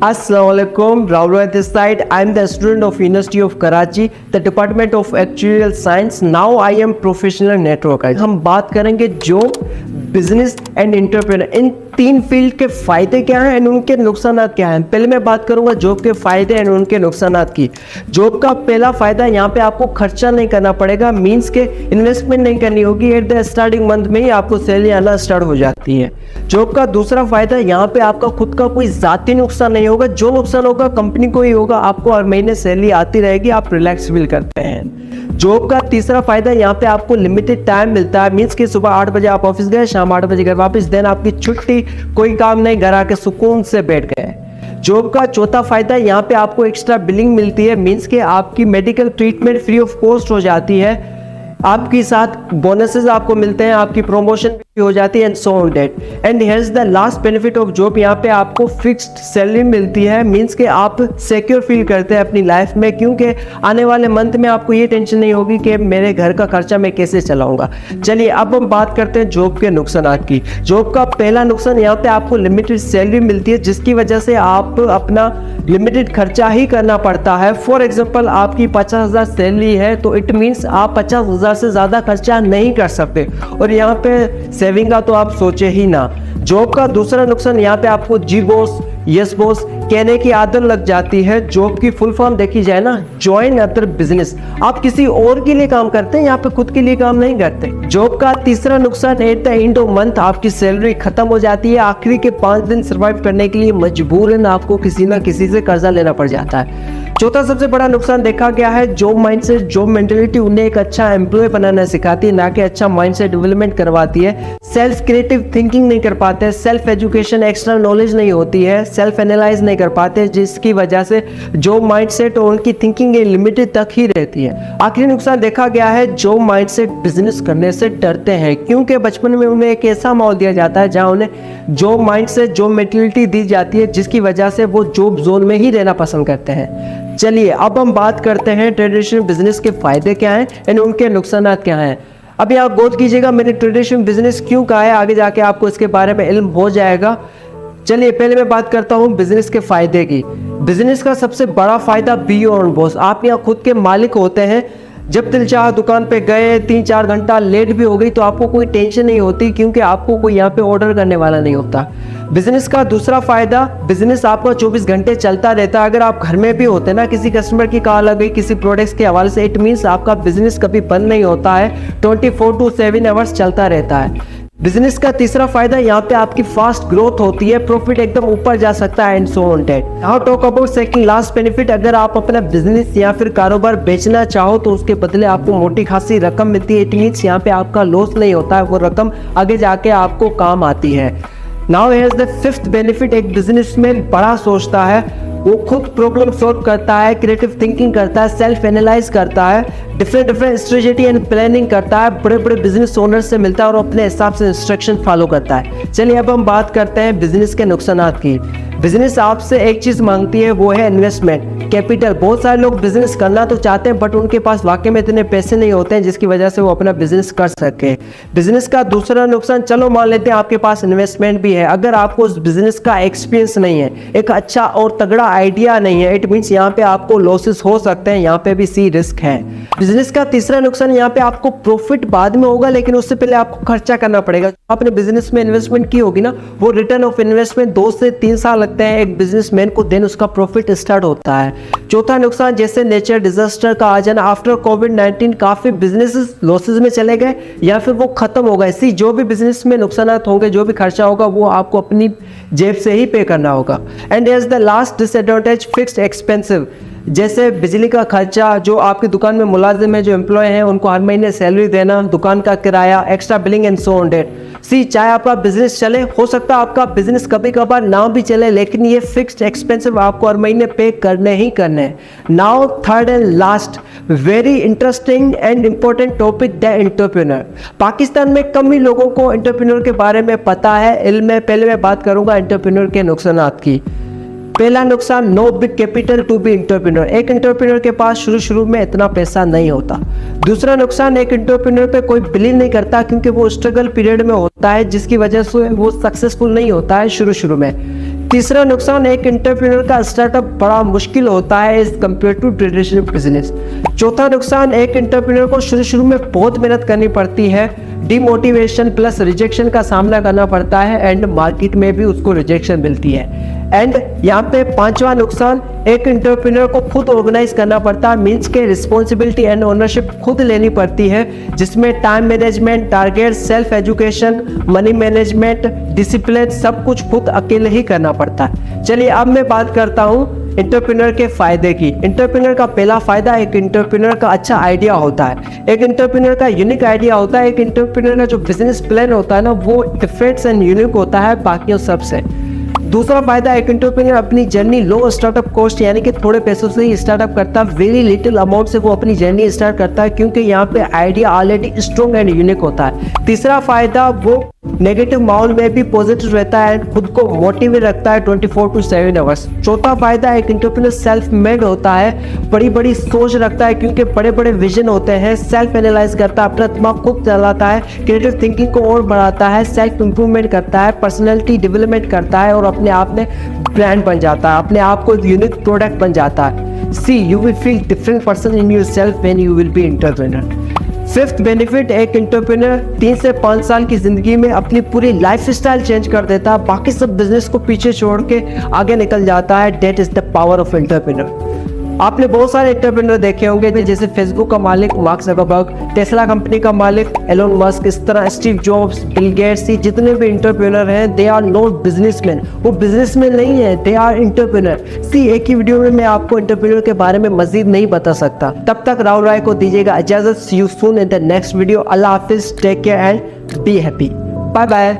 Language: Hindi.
Assalamualaikum, Rahul at this side. I am the student of University of Karachi, the Department of Actuarial Science. Now I am professional network. हम बात करेंगे जॉब, बिजनेस एंड एंटरप्रेन्योर, इन तीन फील्ड के फायदे क्या हैं एंड उनके नुकसान क्या हैं। पहले मैं बात करूंगा जॉब के फायदे एंड उनके नुकसान की। जॉब का पहला फायदा, यहाँ पे आपको खर्चा नहीं करना पड़ेगा, मींस के इन्वेस्टमेंट नहीं करनी होगी। एट द स्टार्टिंग मंथ में ही आपको सैलरी आना स्टार्ट हो जाती है। जॉब का दूसरा फायदा, यहाँ पे आपका खुद का कोई जाती नुकसान नहीं होगा, जो नुकसान होगा कंपनी को ही होगा। आपको हर महीने सैलरी आती रहेगी, आप रिलैक्स फील करते हैं। जॉब का तीसरा फायदा, यहाँ पे आपको लिमिटेड टाइम मिलता है, मींस कि सुबह 8 बजे आप ऑफिस गए, शाम 8 बजे घर वापस, देन आपकी छुट्टी, कोई काम नहीं, घर आके सुकून से बैठ गए। जॉब का चौथा फायदा, यहाँ पे आपको एक्स्ट्रा बिलिंग मिलती है, मींस कि आपकी medical treatment free of cost हो जाती है, आपके साथ बोनसेस आपको मिलते हैं, आपकी प्रमोशन भी हो जाती है and so on that. And here is the last benefit of job, यहाँ पे आपको फिक्स्ड सैलरी मिलती है, मींस कि आप सिक्योर फील करते हैं अपनी लाइफ में, क्योंकि आने वाले मंथ में आपको ये टेंशन नहीं होगी कि मेरे घर का खर्चा मैं कैसे चलाऊंगा। चलिए अब हम बात करते हैं जॉब के नुकसान की। जॉब का पहला नुकसान, यहाँ पे आपको लिमिटेड सैलरी मिलती है, जिसकी वजह से आप अपना लिमिटेड खर्चा ही करना पड़ता है। फॉर एग्जाम्पल आपकी 50,000 सैलरी है, तो इट मीन्स आप 50,000 से ज्यादा खर्चा नहीं कर सकते, और यहाँ पे सेविंग का तो आप सोचे ही ना। जॉब का दूसरा नुकसान, यहाँ पे आपको जी बॉस, यस बॉस कहने की आदत लग जाती है। जॉब की फुल फॉर्म देखी जाए ना, जॉइन अदर बिजनेस, आप किसी और के लिए काम करते हैं, यहाँ पे खुद के लिए काम नहीं करते। जॉब का तीसरा नुकसान, at the end of month आपकी सैलरी खत्म हो जाती है, आखिरी के 5 दिन सर्वाइव करने के लिए मजबूरन आपको किसी ना किसी से कर्जा लेना पड़ जाता है। चौथा सबसे बड़ा नुकसान देखा गया है, जॉब माइंडसेट, जॉब मेंटेलिटी उन्हें एक अच्छा एम्प्लॉय बनाना सिखाती है, ना कि अच्छा माइंडसेट डेवलपमेंट करवाती है। सेल्फ क्रिएटिव थिंकिंग नहीं कर पाते, सेल्फ एजुकेशन, एक्स्ट्रा नॉलेज नहीं होती है, सेल्फ एनालाइज नहीं कर पाते, जिसकी वजह से जॉब माइंडसेट और उनकी थिंकिंग लिमिटेड तक ही रहती है। आखिरी नुकसान देखा गया है, जॉब माइंडसेट बिजनेस करने से डरते हैं, क्योंकि बचपन में उन्हें एक ऐसा माहौल दिया जाता है जहां उन्हें जॉब माइंडसेट, जॉब मेंटेलिटी दी जाती है, जिसकी वजह से वो जॉब जोन में ही रहना पसंद करते हैं। चलिए अब हम बात करते हैं ट्रेडिशनल बिजनेस के फायदे क्या हैं एंड उनके नुकसान क्या हैं। अभी आप गौर कीजिएगा, मैंने ट्रेडिशनल बिजनेस क्यों कहा है, आगे जाके आपको इसके बारे में इल्म हो जाएगा। चलिए पहले मैं बात करता हूँ बिजनेस के फायदे की। बिजनेस का सबसे बड़ा फायदा, बी योर ओन बॉस, आप यहाँ खुद के मालिक होते हैं। जब दिल चाहा दुकान पे गए, 3-4 घंटा लेट भी हो गई तो आपको कोई टेंशन नहीं होती, क्योंकि आपको कोई यहाँ पे ऑर्डर करने वाला नहीं होता। बिजनेस का दूसरा फायदा, बिजनेस आपका 24 घंटे चलता रहता है। अगर आप घर में भी होते ना, किसी कस्टमर की कॉल आ गई किसी प्रोडक्ट्स के हवाले से, इट मीन्स आपका बिजनेस कभी बंद नहीं होता है, 24/7 आवर्स चलता रहता है। बिजनेस का तीसरा फायदा, यहाँ पे आपकी फास्ट ग्रोथ होती है, प्रॉफिट एकदम ऊपर जा सकता है and so on that. Now talk about second last benefit, अगर आप अपना बिजनेस या फिर कारोबार बेचना चाहो तो उसके बदले आपको मोटी खासी रकम मिलती है। इट मीन्स यहाँ पे आपका लॉस नहीं होता है, वो रकम आगे जाके आपको काम आती है। Now here is the fifth benefit, एक बिजनेसमैन बड़ा सोचता है, वो खुद प्रॉब्लम सॉल्व करता है, क्रिएटिव थिंकिंग करता है, सेल्फ एनालाइज करता है, डिफरेंट स्ट्रेटेजी एंड प्लानिंग करता है, बड़े बड़े बिजनेस ओनर से मिलता है और अपने हिसाब से इंस्ट्रक्शन फॉलो करता है। चलिए अब हम बात करते हैं बिजनेस के नुकसानात की। बिजनेस आपसे एक चीज मांगती है, वो है इन्वेस्टमेंट, कैपिटल। बहुत सारे लोग बिजनेस करना तो चाहते हैं, बट उनके पास वाकई में इतने पैसे नहीं होते हैं जिसकी वजह से वो अपना बिजनेस कर सके। बिजनेस का दूसरा नुकसान, चलो मान लेते हैं आपके पास इन्वेस्टमेंट भी है, अगर आपको उस बिजनेस का एक्सपीरियंस नहीं है, एक अच्छा और तगड़ा आइडिया नहीं है, इट मीन्स यहाँ पे आपको लॉसेस हो सकते हैं, यहाँ पे भी सी रिस्क है। बिजनेस का तीसरा नुकसान, यहाँ पे आपको प्रॉफिट बाद में होगा, लेकिन उससे पहले आपको खर्चा करना पड़ेगा। आपने बिजनेस में इन्वेस्टमेंट की होगी ना, वो रिटर्न ऑफ इन्वेस्टमेंट 2 से 3 साल लगते हैं एक बिजनेसमैन को, देन उसका प्रॉफिट स्टार्ट होता है। चौथा नुकसान, जैसे नेचर डिजास्टर का आ जाना, आफ्टर कोविड-19 काफी बिजनेसेस लॉसेस में चले गए या फिर वो खत्म हो गए। सी जो भी बिजनेस में नुकसान होंगे, जो भी खर्चा होगा, वो आपको अपनी जेब से ही पे करना होगा। And is the last disadvantage, fixed expensive, जैसे बिजली का खर्चा, जो आपकी दुकान में मुलाजिम है, जो एम्प्लॉय हैं, उनको हर महीने सैलरी देना, दुकान का किराया, extra billing and so on that. See चाहे आपका बिजनेस चले, हो सकता है आपका बिजनेस कभी कभार ना भी चले, लेकिन ये फिक्स्ड एक्सपेंसिव आपको हर महीने पे करने ही करने हैं। Now third and last, very interesting and important topic, the entrepreneur. Pakistan में कम ही लोगों को एंटरप्रेन्योर के बारे में पता है, इल्म है। पहले मैं बात करूंगा एंटरप्रेन्योर के नुकसानात की। पहला नुकसान, no big capital to be entrepreneur, एक एंटरप्रेन्योर के पास शुरू में इतना पैसा नहीं होता। दूसरा नुकसान, एक एंटरप्रेन्योर पे कोई बिलीव नहीं करता, क्योंकि वो स्ट्रगल पीरियड में होता है, जिसकी वजह से वो सक्सेसफुल नहीं होता है शुरू में। तीसरा नुकसान, एक एंटरप्रेन्योर का स्टार्टअप बड़ा मुश्किल होता है as compare to traditional business. चौथा नुकसान, एक एंटरप्रेन्योर को शुरू में बहुत मेहनत करनी पड़ती है, डिमोटिवेशन प्लस रिजेक्शन का सामना करना पड़ता है एंड मार्केट में भी उसको रिजेक्शन मिलती है। एंड यहाँ पे पांचवा नुकसान, एक एंटरप्रेन्योर को खुद ऑर्गेनाइज करना पड़ता है, मीन्स के रिस्पॉन्सिबिलिटी एंड ओनरशिप खुद लेनी पड़ती है, जिसमें time management, target, self education, money management, discipline सब कुछ खुद अकेले ही करना पड़ता है। चलिए अब मैं बात करता हूँ एंटरप्रेन्योर के फायदे की। एंटरप्रेन्योर का पहला फायदा, एक एंटरप्रेन्योर का अच्छा आइडिया होता है, एक एंटरप्रेन्योर का यूनिक आइडिया होता है, एक एंटरप्रेन्योर का जो बिजनेस प्लान होता है ना वो डिफरेंट एंड यूनिक होता है बाकियों सबसे। दूसरा फायदा, एक एंटरप्रेन्योर अपनी जर्नी लो स्टार्टअप कॉस्ट यानी कि थोड़े पैसों से ही स्टार्टअप करता है, वेरी लिटिल अमाउंट से वो अपनी जर्नी स्टार्ट करता है क्योंकि यहाँ पे idea already strong and unique होता है। तीसरा फायदा, वो नेगेटिव माहौल में भी पॉजिटिव रहता है, खुद को मोटिवेट रखता है 24/7 आवर्स। चौथा फायदा, एक एंटरप्रेन्योर सेल्फ मेड होता है, बड़ी बड़ी सोच रखता है क्योंकि बड़े बड़े विजन होते हैं, सेल्फ एनालाइज करता है, अपना दिमाग खुद चलाता है, क्रिएटिव थिंकिंग को और बढ़ाता है, सेल्फ इंप्रूवमेंट करता है, पर्सनैलिटी डेवलपमेंट करता है और अपने आप में ब्रांड बन जाता है, अपने आप को यूनिक प्रोडक्ट बन जाता है। See you will feel different person in yourself when you will be entrepreneur. Fifth benefit, एक एंटरप्रेन्योर 3 से 5 साल की जिंदगी में अपनी पूरी लाइफ स्टाइल चेंज कर देता है, बाकी सब बिजनेस को पीछे छोड़ के आगे निकल जाता है। That is the power of entrepreneur. आपने बहुत सारे एंटरप्रेन्योर देखे होंगे जैसे फेसबुक का मालिक मार्क ज़करबर्ग, टेस्ला कंपनी का मालिक एलोन मस्क, इस तरह स्टीव जॉब्स, बिल गेट्स, जितने भी एंटरप्रेन्योर हैं दे आर नॉट बिजनेसमैन, वो बिजनेसमैन नहीं है, दे आर एंटरप्रेन्योर। सी एक ही वीडियो में मैं आपको एंटरप्रेन्योर के बारे में मजीद नहीं बता सकता। तब तक राहुल राय को दीजिएगा इजाजत। See you soon in the next video. अल्लाह हाफिज, take care and be happy. Bye bye.